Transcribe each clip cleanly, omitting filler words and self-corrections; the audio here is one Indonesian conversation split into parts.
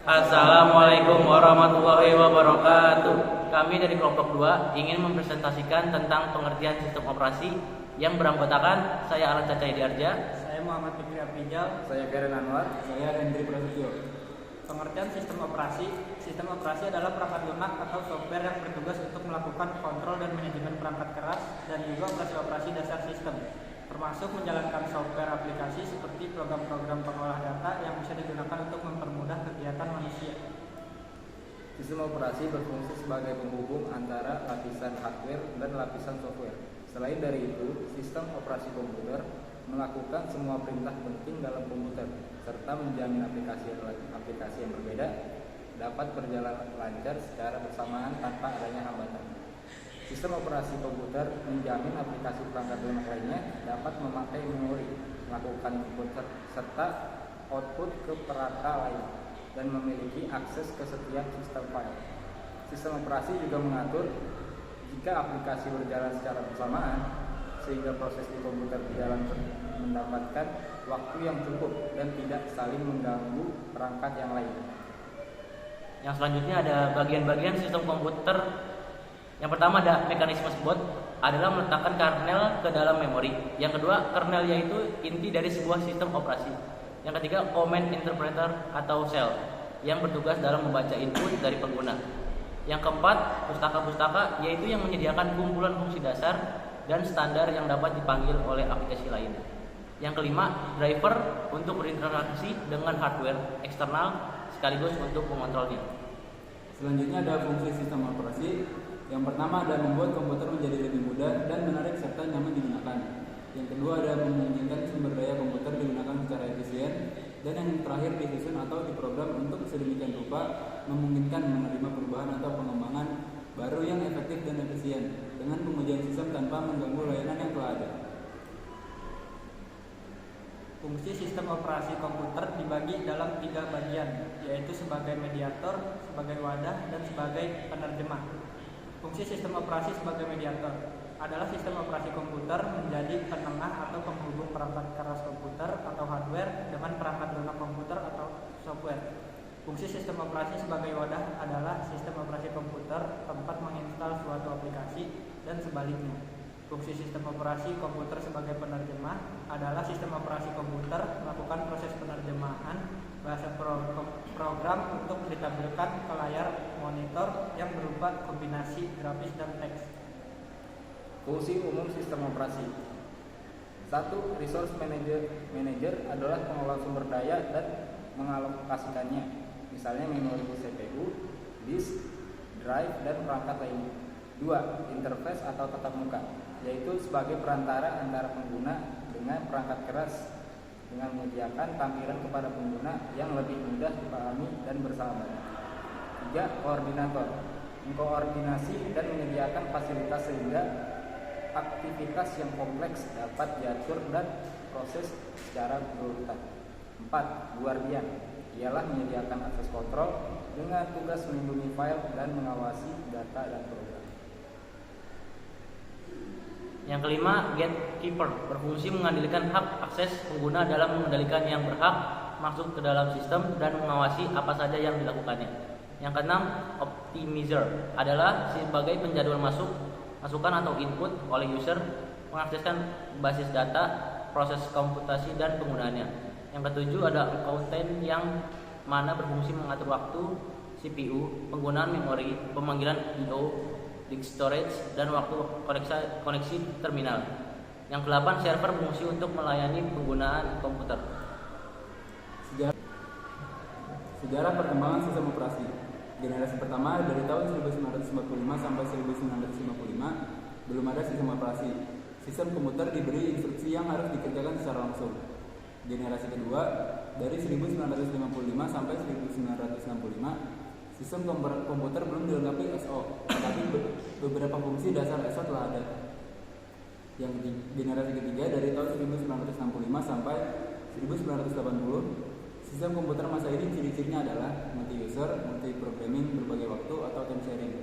Assalamualaikum warahmatullahi wabarakatuh. Kami dari kelompok 2 ingin mempresentasikan tentang pengertian sistem operasi yang beranggotakan saya Alan Caca Diarja, Saya Muhammad Fikri Aprijal. Saya Karen Anwar. Saya Hendri Prasetyo. Pengertian sistem operasi. Sistem operasi adalah perangkat lunak atau software yang bertugas untuk melakukan kontrol dan manajemen perangkat keras dan juga operasi-operasi dasar sistem, termasuk menjalankan software aplikasi seperti program-program pengolah data yang bisa digunakan untuk mempermudah kegiatan manusia. Sistem operasi berfungsi sebagai penghubung antara lapisan hardware dan lapisan software. Selain dari itu, sistem operasi komputer melakukan semua perintah penting dalam komputer, serta menjamin aplikasi yang berbeda dapat berjalan lancar secara bersamaan tanpa adanya hambatan. Sistem operasi komputer menjamin aplikasi perangkat lunak lainnya dapat memakai memori, melakukan input serta output ke perangkat lain, dan memiliki akses ke setiap sistem file. Sistem operasi juga mengatur jika aplikasi berjalan secara bersamaan, sehingga proses di komputer berjalan mendapatkan waktu yang cukup dan tidak saling mengganggu perangkat yang lain. Yang selanjutnya ada bagian-bagian sistem komputer. Yang pertama ada mekanisme boot, adalah meletakkan kernel ke dalam memori. Yang kedua, kernel yaitu inti dari sebuah sistem operasi. Yang ketiga, command interpreter atau shell yang bertugas dalam membaca input dari pengguna. Yang keempat, pustaka-pustaka yaitu yang menyediakan kumpulan fungsi dasar dan standar yang dapat dipanggil oleh aplikasi lain. Yang kelima, driver untuk berinteraksi dengan hardware eksternal sekaligus untuk mengontrolnya. Selanjutnya ada fungsi sistem operasi. Yang pertama adalah membuat komputer menjadi lebih mudah dan menarik serta nyaman digunakan. Yang kedua adalah memungkinkan sumber daya komputer digunakan secara efisien. Dan yang terakhir disusun atau diprogram untuk sedemikian rupa memungkinkan menerima perubahan atau pengembangan baru yang efektif dan efisien dengan pengujian sistem tanpa mengganggu layanan yang telah ada. Fungsi sistem operasi komputer dibagi dalam 3 bagian, yaitu sebagai mediator, sebagai wadah, dan sebagai penerjemah. Fungsi sistem operasi sebagai mediator adalah sistem operasi komputer menjadi penengah atau penghubung perangkat keras komputer atau hardware dengan perangkat lunak komputer atau software. Fungsi sistem operasi sebagai wadah adalah sistem operasi komputer tempat menginstal suatu aplikasi dan sebaliknya. Fungsi sistem operasi komputer sebagai penerjemah adalah sistem operasi komputer melakukan proses penerjemahan bahasa program untuk ditampilkan ke layar monitor yang berupa kombinasi grafis dan teks. Fungsi umum sistem operasi. 1. Resource manager adalah pengelola sumber daya dan mengalokasikannya, misalnya memori CPU, disk, drive, dan perangkat lainnya. 2. Interface atau tatap muka, yaitu sebagai perantara antara pengguna dengan perangkat keras dengan menyediakan tampilan kepada pengguna yang lebih mudah dipahami dan bersahabat. 3. Koordinator, mengkoordinasi dan menyediakan fasilitas sehingga aktivitas yang kompleks dapat diatur dan proses secara berurutan. 4. Guardian, ialah menyediakan akses kontrol dengan tugas melindungi file dan mengawasi data dan program. Yang kelima, gatekeeper, berfungsi mengandalkan hak akses pengguna dalam mengendalikan yang berhak masuk ke dalam sistem dan mengawasi apa saja yang dilakukannya. Yang keenam, optimizer, adalah sebagai penjadwal masukan atau input oleh user, mengakseskan basis data, proses komputasi dan penggunaannya. Yang ketujuh ada accountant yang mana berfungsi mengatur waktu, CPU, penggunaan memori, pemanggilan I/O, disk storage, dan waktu koneksi terminal. Yang ke-8 server berfungsi untuk melayani penggunaan komputer. Sejarah perkembangan sistem operasi. Generasi pertama dari tahun 1945 sampai 1955 belum ada sistem operasi. Sistem komputer diberi instruksi yang harus dikerjakan secara langsung. Generasi kedua dari 1955 sampai 1965 sistem komputer belum dilengkapi SO, tetapi beberapa fungsi dasar SO telah ada. Yang generasi ketiga dari tahun 1965 sampai 1980, sistem komputer masa ini ciri-cirinya adalah multi-user, multi-programming, berbagai waktu, atau time sharing.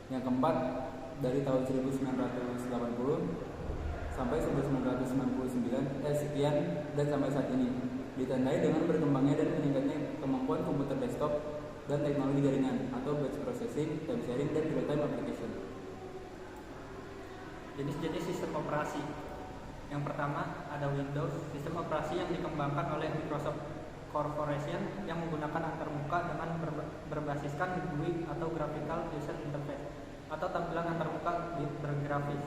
Yang keempat dari tahun 1980 sampai 1999 sekian dan sampai saat ini ditandai dengan berkembangnya dan meningkatnya kemampuan komputer desktop dan teknologi jaringan atau batch processing, time sharing, dan real-time application. Jenis-jenis sistem operasi. Yang pertama ada Windows, sistem operasi yang dikembangkan oleh Microsoft Corporation yang menggunakan antarmuka dengan berbasiskan GUI atau Graphical User Interface atau tampilan antarmuka bergrafis.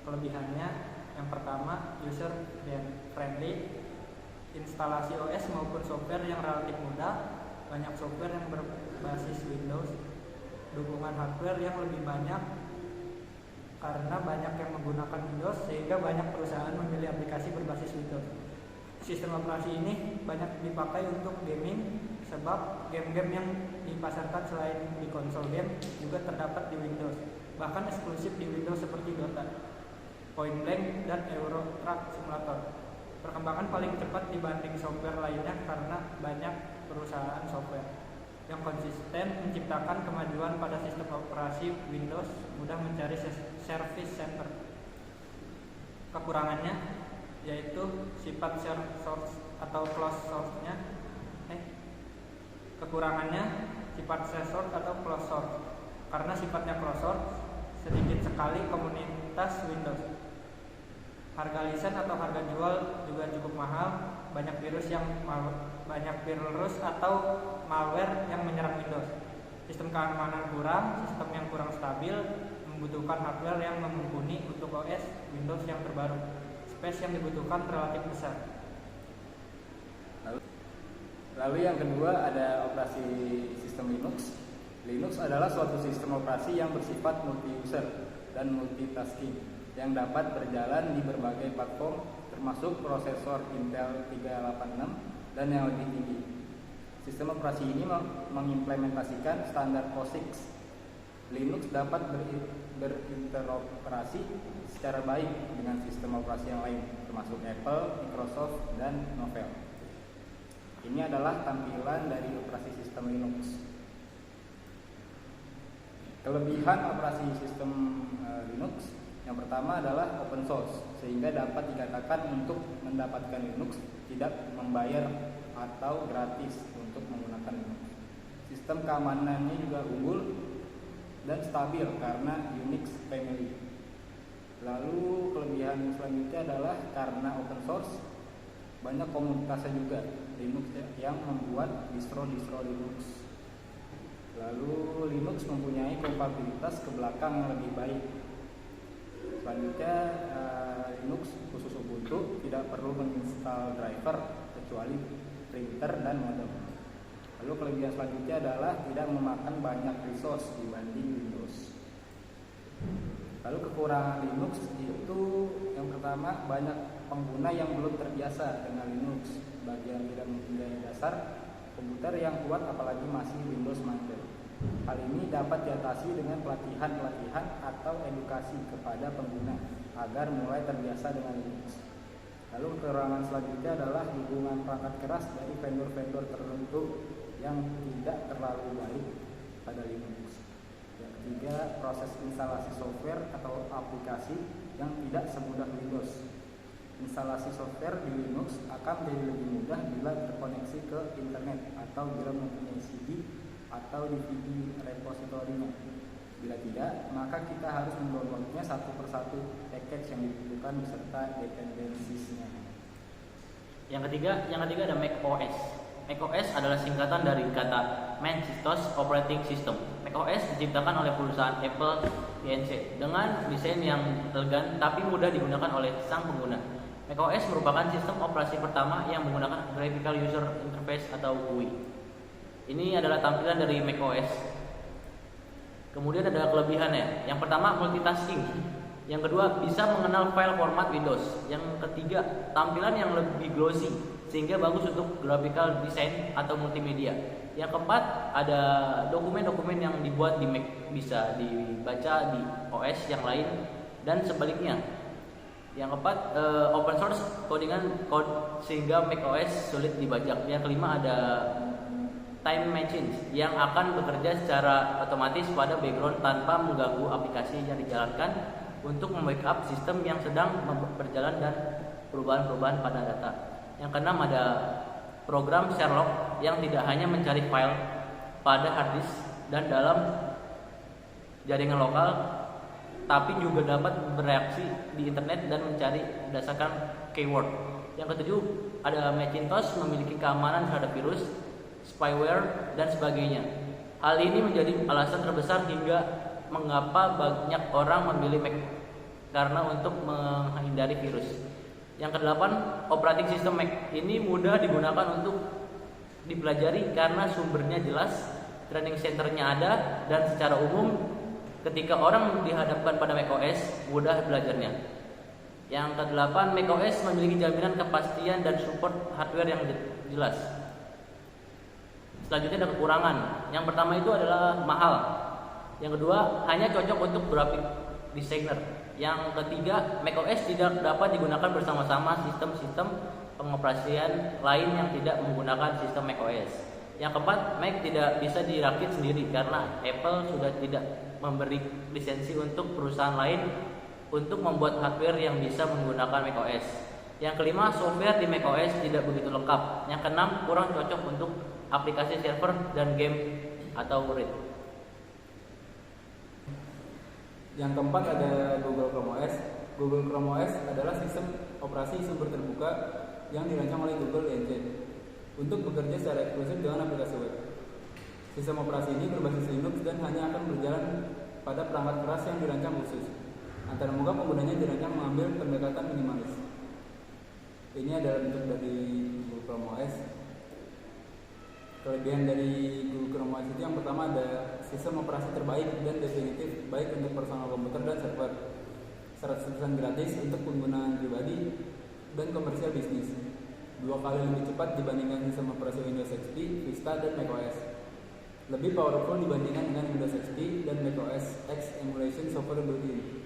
Kelebihannya yang pertama user friendly, instalasi OS maupun software yang relatif mudah, banyak software yang berbasis Windows, dukungan hardware yang lebih banyak karena banyak yang menggunakan Windows sehingga banyak perusahaan memilih aplikasi berbasis Windows. Sistem operasi ini banyak dipakai untuk gaming sebab game-game yang dipasarkan selain di konsol game juga terdapat di Windows, bahkan eksklusif di Windows seperti Dota, Point Blank, dan Euro Truck Simulator. Perkembangan paling cepat dibanding software lainnya karena banyak perusahaan software yang konsisten menciptakan kemajuan pada sistem operasi Windows, mudah mencari service center. Kekurangannya yaitu sifat share source atau closed source-nya. Kekurangannya sifat share source atau closed source. Karena sifatnya closed source, sedikit sekali komunitas Windows. Harga lisensi atau harga jual juga cukup mahal, banyak virus atau malware yang menyerang Windows. Sistem keamanan kurang, sistem yang kurang stabil, membutuhkan hardware yang mumpuni untuk OS Windows yang terbaru. Space yang dibutuhkan relatif besar. Lalu yang kedua ada operasi sistem Linux. Linux adalah suatu sistem operasi yang bersifat multi-user dan multitasking yang dapat berjalan di berbagai platform termasuk prosesor Intel 386 dan yang lebih tinggi. Sistem operasi ini mengimplementasikan standar POSIX. Linux dapat berinteroperasi secara baik dengan sistem operasi yang lain termasuk Apple, Microsoft, dan Novell. Ini adalah tampilan dari operasi sistem Linux. Kelebihan operasi sistem Linux yang pertama adalah open source, sehingga dapat dikatakan untuk mendapatkan Linux tidak membayar atau gratis untuk menggunakan Linux. Sistem keamanannya juga unggul dan stabil karena Unix family. Lalu kelebihan selanjutnya adalah karena open source, banyak komunitasnya juga Linux yang membuat distro-distro Linux. Lalu Linux mempunyai kompatibilitas ke belakang yang lebih baik. Selanjutnya Linux khusus Ubuntu tidak perlu menginstal driver kecuali printer dan modem. Lalu kelebihan selanjutnya adalah tidak memakan banyak resource dibanding Windows. Lalu kekurangan Linux itu yang pertama banyak pengguna yang belum terbiasa dengan Linux. Bagi yang tidak mempunyai dasar komputer yang kuat apalagi masih Windows Maker. Hal ini dapat diatasi dengan pelatihan-pelatihan atau edukasi kepada pengguna agar mulai terbiasa dengan Linux. Lalu kekurangan selanjutnya adalah dukungan perangkat keras dari vendor-vendor tertentu yang tidak terlalu baik pada Linux. Yang ketiga, proses instalasi software atau aplikasi yang tidak semudah Windows. Instalasi software di Linux akan menjadi lebih mudah bila terkoneksi ke internet atau bila mempunyai CD atau DVD repositorinya. Bila tidak, maka kita harus mendownloadnya satu persatu package yang dibutuhkan beserta dependensiesnya. Yang ketiga ada macOS. macOS adalah singkatan dari kata Macintosh Operating System. macOS diciptakan oleh perusahaan Apple Inc. dengan desain yang elegan tapi mudah digunakan oleh sang pengguna. macOS merupakan sistem operasi pertama yang menggunakan Graphical User Interface atau GUI. Ini adalah tampilan dari macOS. Kemudian ada kelebihannya. Yang pertama, multitasking. Yang kedua, bisa mengenal file format Windows. Yang ketiga, tampilan yang lebih glossy sehingga bagus untuk graphical design atau multimedia. Yang keempat, ada dokumen-dokumen yang dibuat di Mac bisa dibaca di OS yang lain dan sebaliknya. Yang keempat, open source codingan sehingga macOS sulit dibajak. Yang kelima ada time machine yang akan bekerja secara otomatis pada background tanpa mengganggu aplikasi yang dijalankan untuk membackup sistem yang sedang berjalan dan perubahan-perubahan pada data. Yang keenam ada program Sherlock yang tidak hanya mencari file pada hard disk dan dalam jaringan lokal, tapi juga dapat bereaksi di internet dan mencari berdasarkan keyword. Yang ketujuh, ada Macintosh memiliki keamanan terhadap virus, spyware, dan sebagainya. Hal ini menjadi alasan terbesar hingga mengapa banyak orang memilih Mac karena untuk menghindari virus. Yang kedelapan, operating system Mac ini mudah digunakan untuk dipelajari karena sumbernya jelas, training centernya ada, dan secara umum ketika orang dihadapkan pada macOS, mudah belajarnya. Yang kedelapan, macOS memiliki jaminan kepastian dan support hardware yang jelas. Selanjutnya ada kekurangan. Yang pertama itu adalah mahal. Yang kedua, hanya cocok untuk graphic designer. Yang ketiga, macOS tidak dapat digunakan bersama-sama sistem-sistem pengoperasian lain yang tidak menggunakan sistem macOS. Yang keempat, Mac tidak bisa dirakit sendiri karena Apple sudah tidak memberi lisensi untuk perusahaan lain untuk membuat hardware yang bisa menggunakan macOS. Yang kelima, software di macOS tidak begitu lengkap. Yang keenam, kurang cocok untuk aplikasi server dan game atau read. Yang keempat ada Google Chrome OS. Google Chrome OS adalah sistem operasi sumber terbuka yang dirancang oleh Google Engine untuk bekerja secara eksklusif dengan aplikasi web. Sistem operasi ini berbasis Linux dan hanya akan berjalan pada perangkat keras yang dirancang khusus. Antarmuka penggunanya dirancang mengambil pendekatan minimalis. Ini adalah bentuk dari Google Chrome OS. Kelebihan dari Google Chrome OS itu yang pertama ada sistem operasi terbaik dan definitif baik untuk personal komputer dan server, 100% gratis untuk penggunaan pribadi dan komersial bisnis, 2 kali lebih cepat dibandingkan sistem operasi Windows XP, Vista, dan macOS, lebih powerful dibandingkan dengan Windows XP dan macOS X emulation software built-in.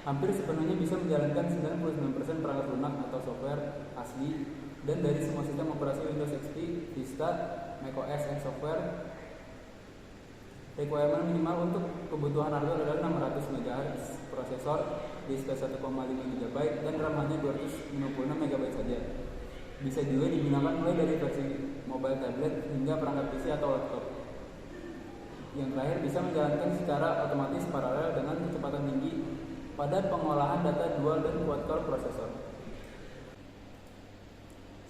Hampir sepenuhnya bisa menjalankan 99% perangkat lunak atau software asli dan dari semua sistem operasi Windows XP, Vista, macOS X software. Requirement minimal untuk kebutuhan hardware adalah 600 MHz prosesor, disk 1,5 GB dan RAM hanya 256 MB saja. Bisa juga digunakan mulai dari versi mobile tablet hingga perangkat PC atau laptop. Yang terakhir, bisa menjalankan secara otomatis paralel dengan kecepatan tinggi pada pengolahan data dual dan quad-core prosesor.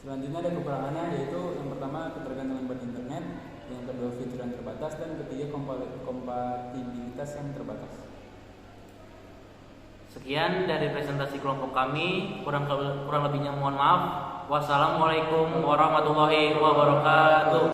Selanjutnya ada kekurangannya, yaitu yang pertama ketergantungan pada internet, yang kedua fitur yang terbatas, dan ketiga kompatibilitas yang terbatas. Sekian dari presentasi kelompok kami, kurang lebihnya mohon maaf. Wassalamualaikum warahmatullahi wabarakatuh.